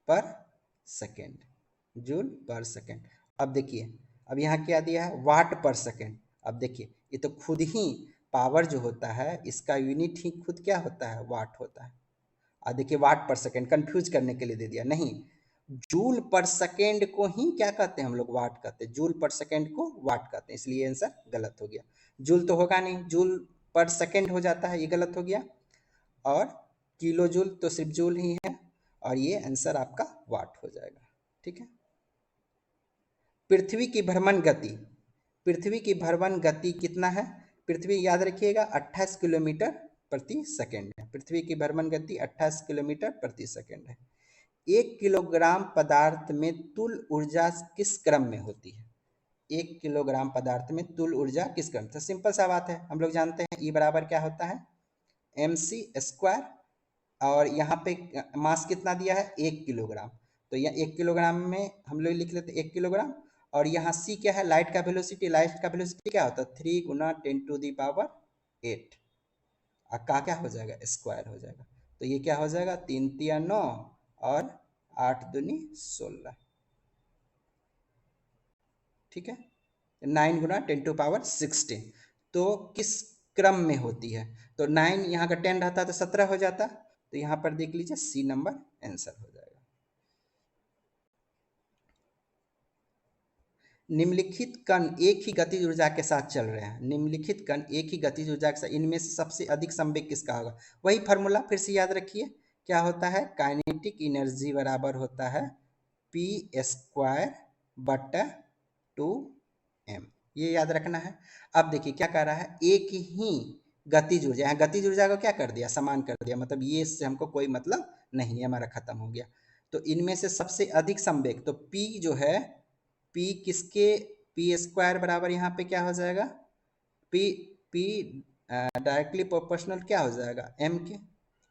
A: पर सेकेंड, जूल पर सेकेंड। अब देखिए, अब यहाँ क्या दिया है, वाट पर सेकेंड। अब देखिए ये तो खुद ही पावर जो होता है इसका यूनिट ही खुद क्या होता है, वाट होता है। और देखिए वाट पर सेकेंड कंफ्यूज करने के लिए दे दिया, नहीं, जूल पर सेकेंड को ही क्या कहते हैं हम लोग, वाट कहते हैं, जूल पर सेकेंड को वाट कहते हैं, इसलिए आंसर गलत हो गया। जूल तो होगा नहीं, जूल पर सेकेंड हो जाता है, ये गलत हो गया। और किलो जूल तो सिर्फ जूल ही है, और ये आंसर आपका वाट हो जाएगा। ठीक है। पृथ्वी की भ्रमण गति, पृथ्वी की भ्रमण गति कितना है, पृथ्वी याद रखिएगा 28 किलोमीटर प्रति सेकेंड है, पृथ्वी की भ्रमण गति 28 किलोमीटर प्रति सेकेंड है। 1 किलोग्राम पदार्थ में तुल ऊर्जा किस क्रम में होती है, 1 किलोग्राम पदार्थ में तुल ऊर्जा किस क्रम, तो सिंपल सा बात है, हम लोग जानते हैं ई बराबर क्या होता है, mc स्क्वायर, और यहाँ पे मास कितना दिया है 1 किलोग्राम, तो यह 1 किलोग्राम में हम लोग लिख लेते 1 किलोग्राम। और यहाँ c क्या है, लाइट का वेलोसिटी, लाइट का वेलोसिटी क्या होता है 3 गुना 10⁸8, का क्या हो जाएगा स्क्वायर हो जाएगा, तो ये क्या हो जाएगा 3 तिया 9 और 8 दूनी 16, ठीक है, 9 गुना 10⁻16। तो किस क्रम में होती है, तो 9 यहाँ का 10 रहता तो 17 हो जाता, तो यहाँ पर देख लीजिए सी नंबर आंसर हो जाएगा। निम्नलिखित कण एक ही गतिज ऊर्जा के साथ चल रहे हैं, निम्नलिखित कण एक ही गतिज ऊर्जा के साथ, इनमें से सबसे अधिक संवेग किसका होगा, वही फार्मूला फिर से याद रखिए, क्या होता है, काइनेटिक एनर्जी बराबर होता है पी स्क्वायर बटा 2m, ये याद रखना है। अब देखिए क्या कह रहा है, एक ही गतिज ऊर्जा, यहाँ गतिज ऊर्जा को क्या कर दिया, समान कर दिया, मतलब ये इससे हमको कोई मतलब नहीं है, हमारा खत्म हो गया। तो इनमें से सबसे अधिक संवेग, तो P जो है, P किसके, पी स्क्वायर बराबर यहाँ पे क्या हो जाएगा, P P डायरेक्टली प्रोपोर्शनल क्या हो जाएगा m के।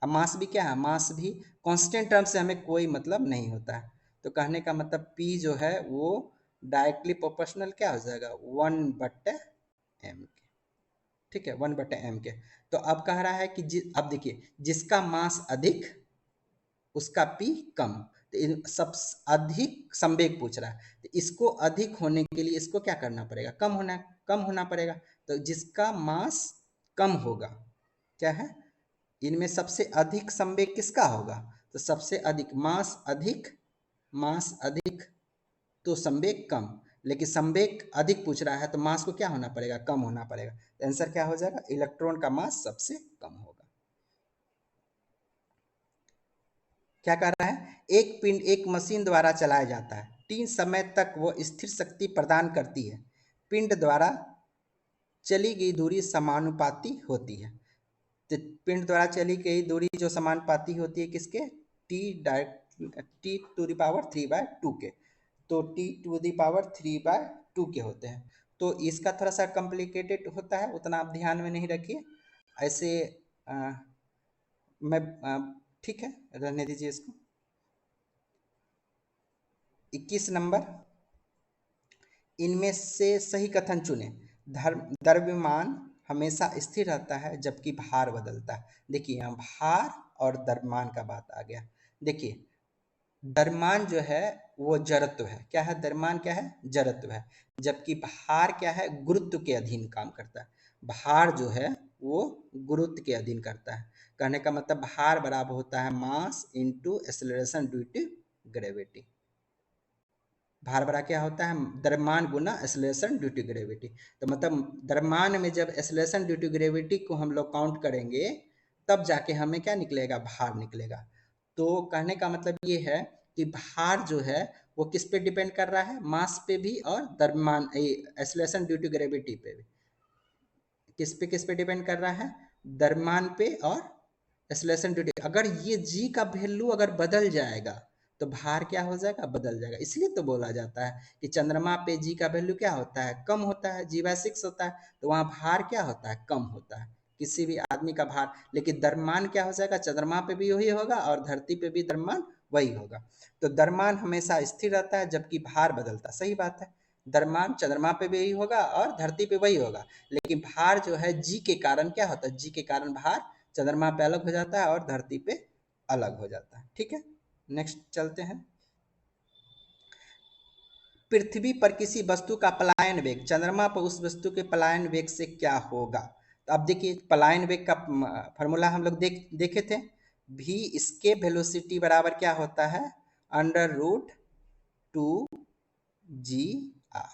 A: अब मास भी क्या है, मास भी कांस्टेंट टर्म से हमें कोई मतलब नहीं होता है, तो कहने का मतलब P जो है वो डायरेक्टली प्रोपोर्शनल क्या हो जाएगा 1/m के, ठीक है 1/m के। तो अब कह रहा है कि अब देखिए जिसका मास अधिक उसका P कम, तो सब अधिक संवेग पूछ रहा है, तो इसको अधिक होने के लिए इसको क्या करना पड़ेगा, कम होना पड़ेगा, तो जिसका मास कम होगा क्या है, इनमें सबसे अधिक संवेग किसका होगा, तो सबसे अधिक मास अधिक तो संवेग कम, लेकिन संवेग अधिक पूछ रहा है तो मास को क्या होना पड़ेगा, कम होना पड़ेगा, तो आंसर क्या हो जाएगा, इलेक्ट्रॉन का मास सबसे कम होगा। क्या कर रहा है, एक पिंड एक मशीन द्वारा चलाया जाता है, 3 समय तक वो स्थिर शक्ति प्रदान करती है, पिंड द्वारा चली गई दूरी समानुपाती होती है, तो पिंड द्वारा चली गई दूरी जो समानुपाती होती है किसके, T⁻3/2 के, तो T⁻3/2 के होते हैं। तो इसका थोड़ा सा कॉम्प्लिकेटेड होता है, उतना आप ध्यान में नहीं रखिए, ऐसे मैं ठीक है रहने दीजिए इसको। 21 नंबर, इनमें से सही कथन चुने, द्रव्यमान हमेशा स्थिर रहता है जबकि भार बदलता है। देखिए यहाँ भार और द्रव्यमान का बात आ गया। देखिए द्रव्यमान जो है वो जड़त्व है, क्या है द्रव्यमान, क्या है जड़त्व है, जबकि भार क्या है, गुरुत्व के अधीन काम करता है, भार जो है वो गुरुत्व के अधीन करता है। कहने का मतलब भार बराबर होता है mass into acceleration due to gravity. भार बड़ा क्या होता है, द्रव्यमान गुना एक्सेलरेशन ड्यू टू ग्रेविटी। तो मतलब द्रव्यमान में जब एक्सेलरेशन ड्यू टू ग्रेविटी को हम लोग काउंट करेंगे तब जाके हमें क्या निकलेगा, भार निकलेगा। तो कहने का मतलब ये है कि भार जो है वो किस पे डिपेंड कर रहा है, मास पे भी और द्रव्यमान एक्सेलरेशन ड्यू टू ग्रेविटी पे भी। किस पे डिपेंड कर रहा है, द्रव्यमान पे और एक्सेलरेशन ड्यू टू। अगर ये जी का वैल्यू अगर बदल जाएगा तो भार क्या हो जाएगा, बदल जाएगा। इसलिए तो बोला जाता है कि चंद्रमा पे जी का वैल्यू क्या होता है, कम होता है, G/6 होता है, तो वहाँ भार क्या होता है, कम होता है किसी भी आदमी का भार। लेकिन द्रव्यमान क्या हो जाएगा, चंद्रमा पे भी वही होगा और धरती पे भी द्रव्यमान वही होगा। तो द्रव्यमान हमेशा स्थिर रहता है जबकि भार बदलता है, सही बात है। द्रव्यमान चंद्रमा पे भी वही होगा और धरती पे वही होगा, लेकिन भार जो है जी के कारण क्या होता है, जी के कारण भार चंद्रमा पे अलग हो जाता है और धरती पे अलग हो जाता है। ठीक है, नेक्स्ट चलते हैं। पृथ्वी पर किसी वस्तु का पलायन वेग, चंद्रमा पर उस वस्तु के पलायन वेग से क्या होगा। तो अब देखिए पलायन वेग का फॉर्मूला हम लोग देखे थे, भी इसके वेलोसिटी बराबर क्या होता है, √2 GR।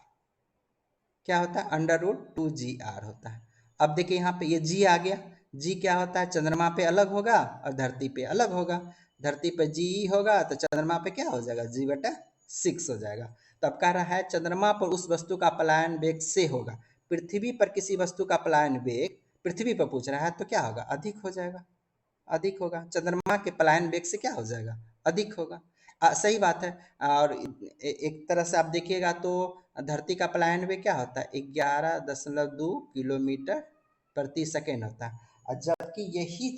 A: क्या होता है, √2 GR होता है। अब देखिए यहाँ पे ये जी आ गया, जी क्या होता है, चंद्रमा पे अलग होगा और धरती पे अलग होगा। धरती पे जी होगा तो चंद्रमा पे क्या हो जाएगा, G/6 हो जाएगा। तो अब कह रहा है चंद्रमा पर उस वस्तु का पलायन वेग से होगा। पृथ्वी पर किसी वस्तु का पलायन वेग पृथ्वी पर पूछ रहा है तो क्या होगा, अधिक हो जाएगा, अधिक होगा। चंद्रमा के पलायन वेग से क्या हो जाएगा, अधिक होगा। सही बात है। और एक तरह से आप देखिएगा तो धरती का पलायन वेग क्या होता है, 11.2 किलोमीटर प्रति सेकेंड होता है। और जबकि यही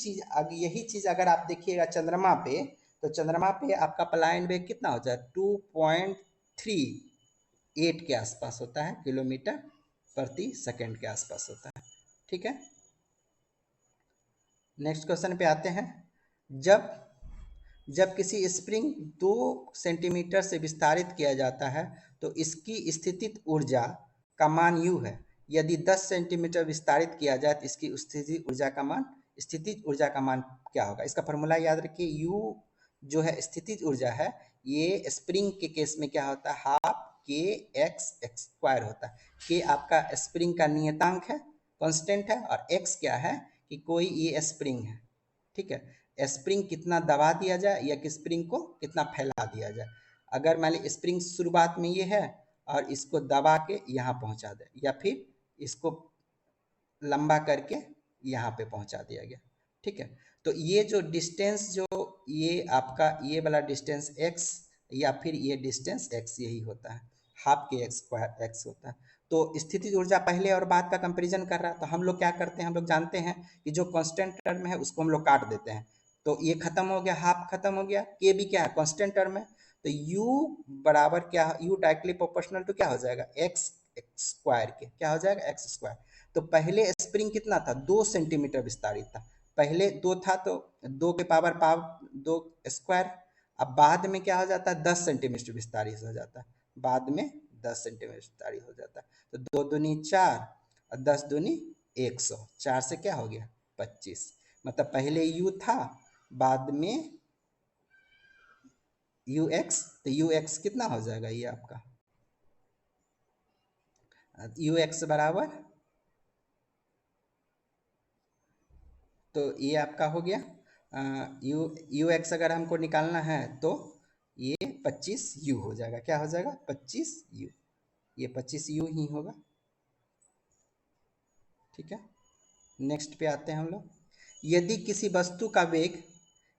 A: चीज अगर आप देखिएगा चंद्रमा पे, तो चंद्रमा पे आपका पलायन वेग कितना हो जाए, 2.38 के आसपास होता है, किलोमीटर प्रति सेकेंड के आसपास होता है। ठीक है, नेक्स्ट क्वेश्चन पे आते हैं। जब जब किसी स्प्रिंग 2 सेंटीमीटर से विस्तारित किया जाता है तो इसकी स्थितिज ऊर्जा का मान U है। यदि 10 सेंटीमीटर विस्तारित किया जाए तो इसकी स्थितिज ऊर्जा का मान क्या होगा। इसका फॉर्मूला याद रखिए, U जो है स्थितिज ऊर्जा है, ये स्प्रिंग के केस में क्या होता है, हाफ kx² होता है। k आपका स्प्रिंग का नियतांक है, कांस्टेंट है, और x क्या है कि कोई ये स्प्रिंग है। ठीक है, स्प्रिंग कितना दबा दिया जाए या कि स्प्रिंग को कितना फैला दिया जाए। अगर मान ली स्प्रिंग शुरुआत में ये है और इसको दबा के यहाँ पहुँचा दे, या फिर इसको लंबा करके यहाँ पे पहुँचा दिया गया। ठीक है, तो ये जो डिस्टेंस, जो ये आपका ये वाला डिस्टेंस x या फिर ये डिस्टेंस x यही होता है, हाफ kx² होता है। तो स्थितिज ऊर्जा पहले और बाद का कंपैरिजन कर रहा है, तो हम लोग क्या करते हैं, हम लोग जानते हैं कि जो कांस्टेंट टर्म है उसको हम लोग काट देते हैं। तो ये खत्म हो गया, हाफ खत्म हो गया, के भी क्या है, कांस्टेंट टर्म है। तो u बराबर क्या, u डायरेक्टली प्रोपोर्शनल टू क्या हो जाएगा, x² के, क्या हो जाएगा, x²। तो पहले स्प्रिंग कितना था, 2 सेंटीमीटर विस्तारित था। पहले 2 था तो 2 के पावर 2²। अब बाद में क्या हो जाता है, 10 सेंटीमीटर विस्तारित हो जाता है, बाद में 10 सेंटीमीटर विस्तारित हो जाता है। तो 2 दूनी 4 और 10 दूनी 100, 4 से क्या हो गया, 25। मतलब पहले u था, बाद में ux, तो ux कितना हो जाएगा, ये आपका ux बराबर, तो ये आपका हो गया यू एक्स अगर हमको निकालना है तो ये 25u हो जाएगा। क्या हो जाएगा, 25u, ये 25u ही होगा। ठीक है, नेक्स्ट पे आते हैं हम लोग। यदि किसी वस्तु का वेग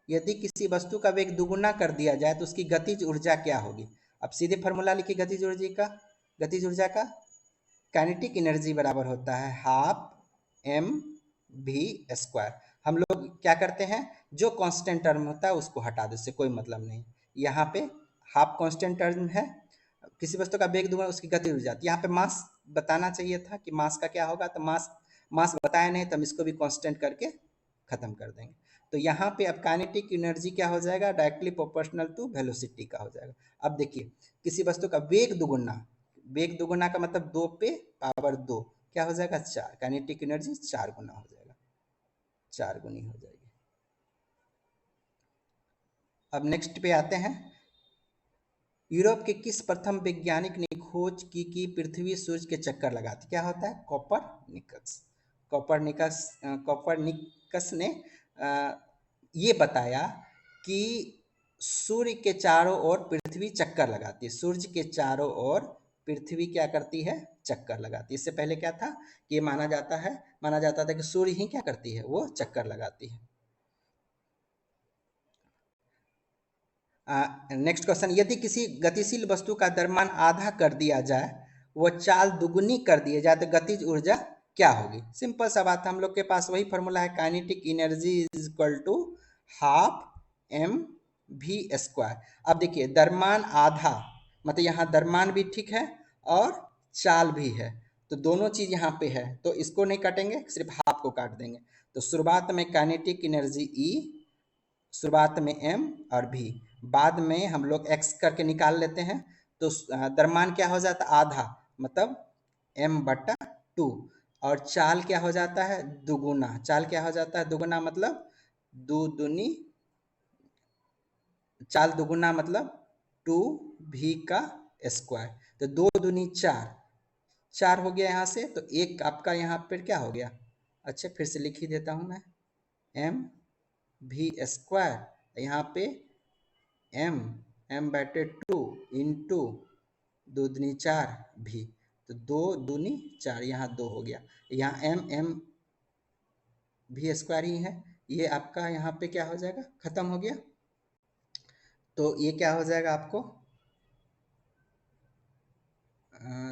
A: यदि किसी वस्तु का वेग दुगुना कर दिया जाए तो उसकी गतिज ऊर्जा क्या होगी। अब सीधे फॉर्मूला लिखिए गतिज ऊर्जा का काइनेटिक एनर्जी बराबर होता है हाफ mv²। हम लोग क्या करते हैं, जो कांस्टेंट टर्म होता है उसको हटा दो, उससे कोई मतलब नहीं। यहाँ पे हाफ कांस्टेंट टर्म है, किसी वस्तु का वेग दुगुना उसकी गति ऊर्जा, यहाँ पे मास बताना चाहिए था कि मास का क्या होगा, तो मास मास बताया नहीं तो हम इसको भी कांस्टेंट करके खत्म कर देंगे। तो यहाँ पे अब काइनेटिक एनर्जी क्या हो जाएगा, डायरेक्टली प्रोपोर्शनल टू वेलोसिटी का हो जाएगा। अब देखिए किसी वस्तु का वेग दुगुना का मतलब 2 पे पावर 2 क्या हो जाएगा, 4, काइनेटिक एनर्जी 4 गुना हो जाएगा, 4 गुनी हो जाएगी। अब नेक्स्ट पे आते हैं। यूरोप के किस प्रथम वैज्ञानिक ने खोज की कि पृथ्वी सूर्य के चक्कर लगाती? क्या होता है? कॉपरनिकस। कॉपरनिकस ने ये बताया कि सूर्य के चारों ओर पृथ्वी चक्कर लगाती है। सूर्य के चारों ओर पृथ्वी क्या करती है? चक्कर लगाती है। इससे पहले क्या था कि ये माना जाता था कि सूर्य ही क्या करती है? वो चक्कर लगाती है। नेक्स्ट क्वेश्चन, यदि किसी गतिशील वस्तु का द्रव्यमान आधा कर दिया जाए, वो चाल दुगुनी कर दिए जाए, तो गतिज ऊर्जा क्या होगी? सिंपल सा बात है, हम लोग के पास वही फॉर्मूला है, kinetic energy is equal to half M V square. अब देखिए द्रव्यमान आधा, मतलब यहाँ द्रव्यमान भी ठीक है और चाल भी है, तो दोनों चीज यहाँ पे है, तो इसको नहीं काटेंगे, सिर्फ हाफ को काट देंगे। तो शुरुआत में काइनेटिक एनर्जी ई, शुरुआत में m और v, बाद में हम लोग x करके निकाल लेते हैं, तो द्रव्यमान क्या हो जाता है? आधा, मतलब m/2। और चाल क्या हो जाता है? दुगुना। चाल क्या हो जाता है? दुगुना, मतलब दो दूनी, चाल दुगुना मतलब 2v का स्क्वायर। तो दो दूनी चार, चार हो गया यहाँ से, तो एक आपका यहाँ पर क्या हो गया? अच्छा फिर से लिख ही देता हूँ मैं, एम वी स्क्वायर, यहाँ पे m/2 इंटू दो दूनी चार भी, तो दो दूनी चार, यहाँ दो हो गया, यहाँ m भी स्क्वायर ही है, ये आपका यहाँ पे क्या हो जाएगा? खत्म हो गया। तो ये क्या हो जाएगा आपको?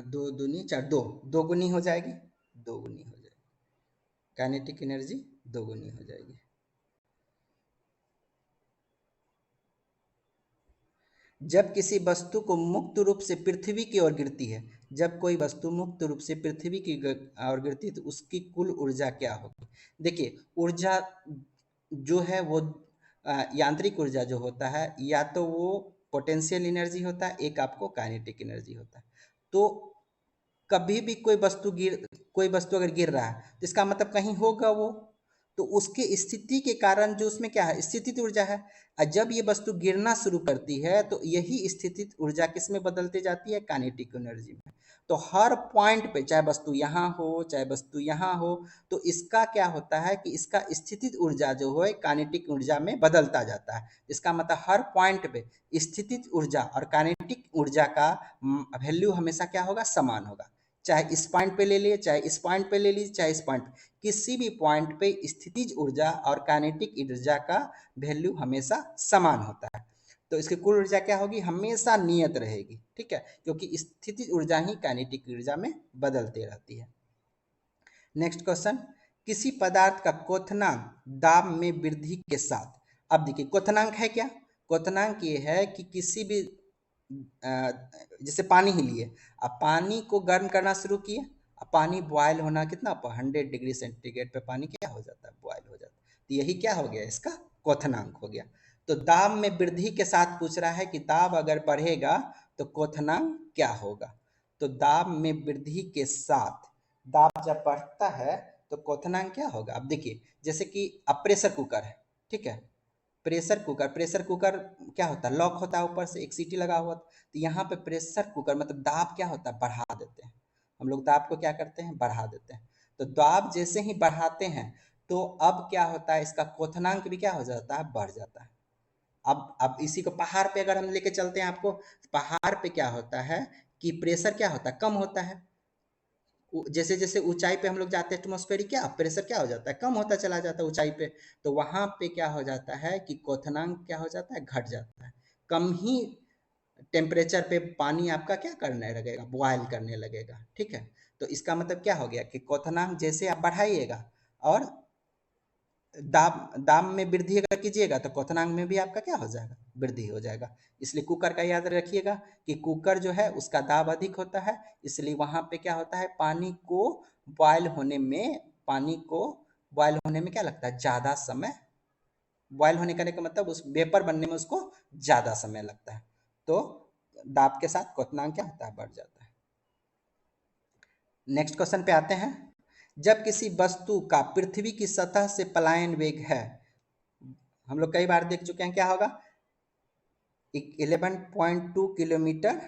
A: दो दूनी चार, दो दो गुनी हो जाएगी, दो गुनी हो जाएगी, काइनेटिक एनर्जी दो गुनी हो जाएगी। जब किसी वस्तु को मुक्त रूप से पृथ्वी की ओर गिरती है, जब कोई वस्तु मुक्त रूप से पृथ्वी की ओर गिरती है, तो उसकी कुल ऊर्जा क्या होगी? देखिए ऊर्जा जो है वो यांत्रिक ऊर्जा जो होता है, या तो वो पोटेंशियल एनर्जी होता है, एक आपको काइनेटिक एनर्जी होता है। तो कभी भी कोई वस्तु अगर गिर रहा है, तो इसका मतलब कहीं होगा वो, तो उसके स्थिति के कारण जो उसमें क्या है? स्थितिज ऊर्जा है। और जब ये वस्तु गिरना शुरू करती है, तो यही स्थितिज ऊर्जा किस में बदलती जाती है? काइनेटिक एनर्जी में। तो हर पॉइंट पे, चाहे वस्तु यहाँ हो चाहे वस्तु यहाँ हो, तो इसका क्या होता है कि इसका स्थितिज ऊर्जा जो है काइनेटिक ऊर्जा में बदलता जाता है। इसका मतलब हर पॉइंट पे स्थितिज ऊर्जा और काइनेटिक ऊर्जा का वैल्यू हमेशा क्या होगा? समान होगा। चाहे इस पॉइंट पे ले लिए, चाहे इस पॉइंट पे ले लीजिए, चाहे इस पॉइंट, किसी भी पॉइंट पे स्थितिज ऊर्जा और काइनेटिक ऊर्जा का वैल्यू हमेशा समान होता है। तो इसकी कुल ऊर्जा क्या होगी? हमेशा नियत रहेगी, ठीक है, क्योंकि स्थितिज ऊर्जा ही काइनेटिक ऊर्जा में बदलती रहती है। नेक्स्ट क्वेश्चन, किसी पदार्थ का क्वथनांक दाब में वृद्धि के साथ, अब देखिए क्वथनांक है क्या? क्वथनांक ये है कि किसी भी जैसे पानी ही लिए, अब पानी को गर्म करना शुरू किए, अब पानी बॉयल होना कितना, 100 डिग्री सेंटीग्रेड पे पानी क्या हो जाता है? बॉयल हो जाता है। तो यही क्या हो गया? इसका क्वथनांक हो गया। तो दाब में वृद्धि के साथ पूछ रहा है कि दाब अगर बढ़ेगा तो क्वथनांक क्या होगा? तो दाब में वृद्धि के साथ, दाब जब बढ़ता है तो क्वथनांक क्या होगा? अब देखिए जैसे कि अब प्रेशर कुकर है, ठीक है, प्रेशर कुकर क्या होता है? लॉक होता है, ऊपर से एक सीटी लगा हुआ, तो यहाँ पे प्रेशर कुकर मतलब दाब क्या होता है? बढ़ा देते हैं हम लोग, दाब को क्या करते हैं? बढ़ा देते हैं। तो दाब जैसे ही बढ़ाते हैं, तो अब क्या होता है? इसका क्वथनांक भी क्या हो जाता है? बढ़ जाता है। अब इसी को पहाड़ पे अगर हम लेके चलते हैं आपको, पहाड़ पे क्या होता है कि प्रेशर क्या होता है? कम होता है। जैसे जैसे ऊंचाई पे हम लोग जाते हैं, एटमॉस्फेरिक क्या प्रेशर क्या हो जाता है? कम होता चला जाता है ऊंचाई पे। तो वहां पे क्या हो जाता है कि क्वथनांक क्या हो जाता है? घट जाता है। कम ही टेम्परेचर पे पानी आपका क्या करने लगेगा? बॉयल करने लगेगा, ठीक है। तो इसका मतलब क्या हो गया कि क्वथनांक जैसे आप बढ़ाइएगा और दाब दाब में वृद्धि अगर कीजिएगा, तो क्वथनांक में भी आपका क्या हो जाएगा? वृद्धि हो जाएगा। इसलिए कुकर का याद रखिएगा कि कुकर जो है उसका दाब अधिक होता है, इसलिए वहां पे क्या होता है? बॉयल होने में पानी को बॉयल होने में क्या लगता है? ज्यादा समय। बॉयल होने करने का मतलब उस वेपर बनने में उसको ज्यादा समय लगता है। तो दाब के साथ क्वथनांक क्या होता है? बढ़ जाता है। नेक्स्ट क्वेश्चन पे आते हैं। जब किसी वस्तु का पृथ्वी की सतह से पलायन वेग है, हम लोग कई बार देख चुके हैं क्या होगा? 11.2 किलोमीटर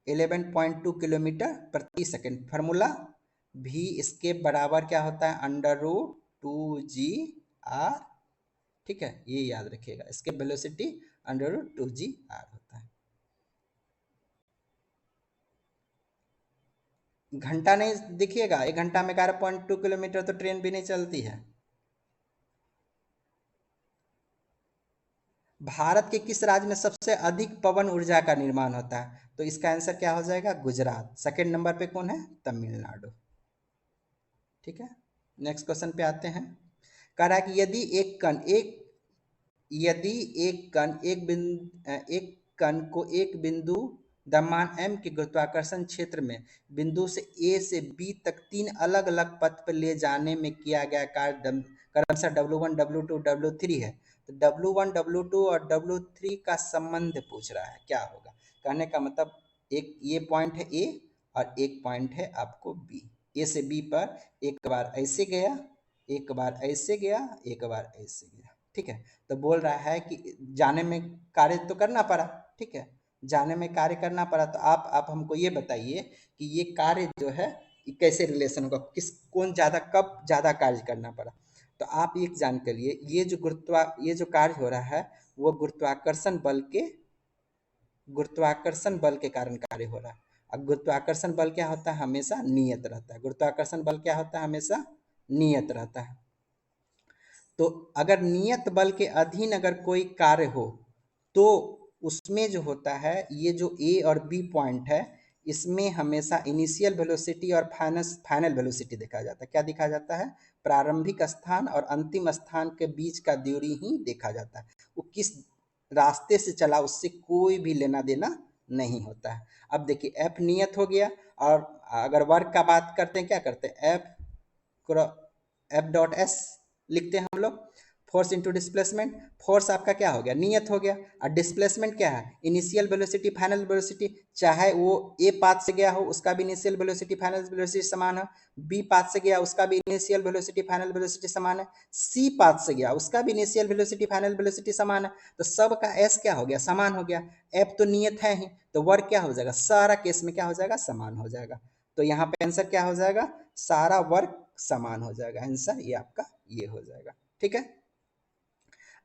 A: 11.2 किलोमीटर प्रति सेकंड। फार्मूला v इसके बराबर क्या होता है, √2g r। ठीक है, ये याद रखिएगा, इसके वेलोसिटी √2g r होता है। घंटा नहीं दिखिएगा, 1 घंटा में 11.2 किलोमीटर तो ट्रेन भी नहीं चलती है। भारत के किस राज्य में सबसे अधिक पवन ऊर्जा का निर्माण होता है? तो इसका आंसर क्या हो जाएगा, गुजरात। सेकंड नंबर पे कौन है, तमिलनाडु। ठीक है, नेक्स्ट क्वेश्चन पे आते हैं। कह रहा है कि यदि एक कण को एक बिंदु द्रव्यमान m के गुरुत्वाकर्षण क्षेत्र में बिंदु से A से B तक 3 अलग अलग पथ पर ले जाने में किया गया कार्य क्रमशः W1, W2, W3 है, तो W1, W2 और W3 का संबंध पूछ रहा है, क्या होगा? कहने का मतलब एक ये पॉइंट है A और एक पॉइंट है आपको B। A से B पर एक बार ऐसे गया, एक बार ऐसे गया, एक बार ऐसे गया। ठीक है, तो बोल रहा है कि जाने में कार्य तो करना पड़ा। ठीक है, जाने में कार्य करना पड़ा, तो आप हमको ये बताइए कि ये कार्य जो है ये कैसे रिलेशन होगा, कौन ज्यादा, कब ज्यादा कार्य करना पड़ा। तो आप एक जान कर लिए, ये जो कार्य हो रहा है वो गुरुत्वाकर्षण बल के कारण कार्य हो रहा है। अब गुरुत्वाकर्षण बल क्या होता है, हमेशा नियत रहता है। गुरुत्वाकर्षण बल क्या होता है, हमेशा नियत रहता है। तो अगर नियत बल के अधीन अगर कोई कार्य हो तो उसमें जो होता है, ये जो ए और बी पॉइंट है, इसमें हमेशा इनिशियल वेलोसिटी और फाइनल वेलोसिटी देखा जाता है। क्या देखा जाता है, प्रारंभिक स्थान और अंतिम स्थान के बीच का दूरी ही देखा जाता है। वो किस रास्ते से चला उससे कोई भी लेना देना नहीं होता है। अब देखिए एफ नियत हो गया, और अगर वर्क का बात करते हैं, क्या करते हैं, F.S लिखते हैं हम लोग, फोर्स इंटू डिस्प्लेसमेंट। फोर्स आपका क्या हो गया, नियत हो गया, और डिस्प्लेसमेंट क्या है, इनिशियल वेलोसिटी फाइनल वेलोसिटी। चाहे वो ए पाथ से गया हो उसका भी इनिशियल वेलोसिटी फाइनल वेलोसिटी समान है, बी पाथ से गया उसका भी इनिशियल वेलोसिटी फाइनल वेलोसिटी समान है, सी पाथ से गया उसका भी इनिशियल वेलोसिटी फाइनल वेलोसिटी समान है। तो सब का एस क्या हो गया, समान हो गया। एफ तो नियत है ही, तो वर्क क्या हो जाएगा, सारा केस में क्या हो जाएगा, समान हो जाएगा। तो यहाँ पे आंसर क्या हो जाएगा, सारा वर्क समान हो जाएगा। आंसर ये आपका ये हो जाएगा। ठीक है,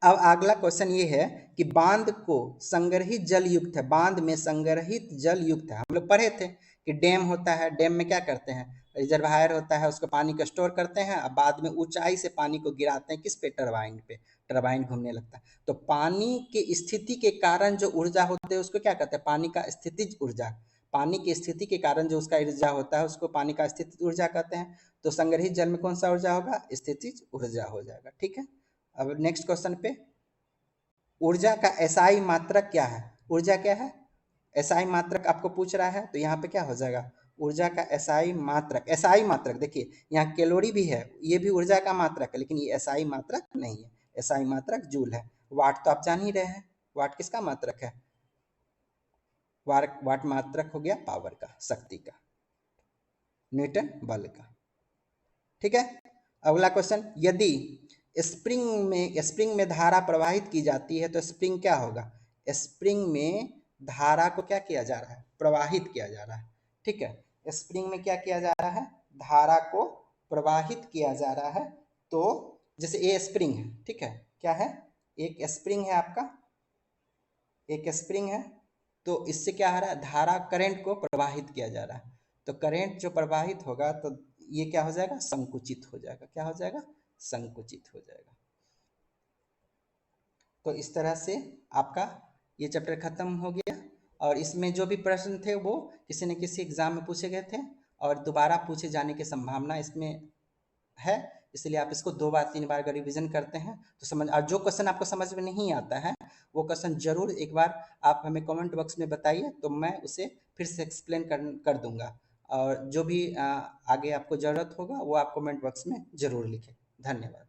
A: अब अगला क्वेश्चन ये है कि बांध को संग्रहित जल युक्त है, बांध में संग्रहित जल युक्त है। हम लोग पढ़े थे कि डैम होता है, डैम में क्या करते हैं, रिजर्वायर होता है, उसको पानी को स्टोर करते हैं, अब बाद में ऊंचाई से पानी को गिराते हैं किस पे, टरबाइन पे, टरबाइन घूमने लगता है। तो पानी के स्थिति के कारण जो ऊर्जा होती है उसको क्या कहते हैं, पानी का स्थितिज ऊर्जा। पानी की स्थिति के कारण जो उसका ऊर्जा होता है उसको पानी का स्थितिज ऊर्जा कहते हैं। तो संग्रहित जल में कौन सा ऊर्जा होगा, स्थितिज ऊर्जा हो जाएगा। ठीक है, अब नेक्स्ट क्वेश्चन पे, ऊर्जा का एसआई मात्रक क्या है, ऊर्जा क्या है, एसआई मात्रक आपको पूछ रहा है, तो यहाँ पे क्या हो जाएगा, ऊर्जा का एसआई मात्रक। एसआई मात्रक देखिए, यहाँ कैलोरी भी है, ये भी ऊर्जा का मात्रक है, लेकिन ये एसआई मात्रक नहीं है। एसआई मात्रक जूल है। वाट तो आप जान ही रहे हैं, वाट किसका मात्रक है, वाट मात्रक हो गया पावर का, शक्ति का, न्यूटन बल का। ठीक है, अगला क्वेश्चन, यदि स्प्रिंग में धारा प्रवाहित की जाती है तो स्प्रिंग क्या होगा, स्प्रिंग में धारा को क्या किया जा रहा है, प्रवाहित किया जा रहा है। ठीक है, स्प्रिंग में क्या किया जा रहा है, धारा को प्रवाहित किया जा रहा है। तो जैसे ये स्प्रिंग है, ठीक है, क्या है, एक स्प्रिंग है आपका, एक स्प्रिंग है, तो इससे क्या हो रहा है, धारा करंट को प्रवाहित किया जा रहा है। तो करंट जो प्रवाहित होगा तो ये क्या हो जाएगा, संकुचित हो जाएगा। क्या हो जाएगा, संकुचित हो जाएगा। तो इस तरह से आपका ये चैप्टर खत्म हो गया, और इसमें जो भी प्रश्न थे वो किसी न किसी एग्जाम में पूछे गए थे, और दोबारा पूछे जाने की संभावना इसमें है। इसलिए आप इसको 2 बार 3 बार अगर रिविजन करते हैं तो समझ, और जो क्वेश्चन आपको समझ में नहीं आता है वो क्वेश्चन जरूर एक बार आप हमें कमेंट बॉक्स में बताइए, तो मैं उसे फिर से एक्सप्लेन कर दूंगा। और जो भी आगे आपको ज़रूरत होगा वो आप कमेंट बॉक्स में ज़रूर लिखें। धन्यवाद।